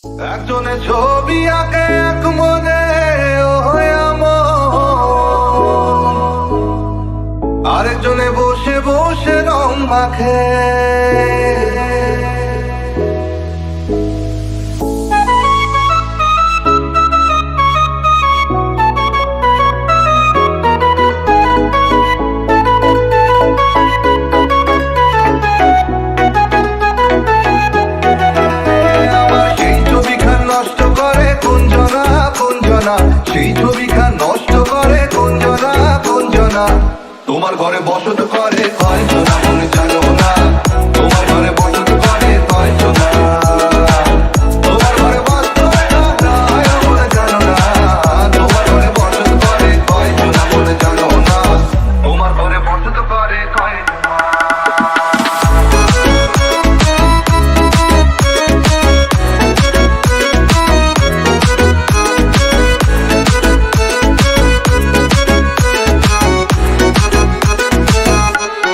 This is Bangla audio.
একজনে ছবি আঁকে এক মনে আরেকজনে বসে বসে রং মাখে। সেই ছবিখান নষ্ট করে কোন জনা তোমার ঘরে বসত করে কয়জনা।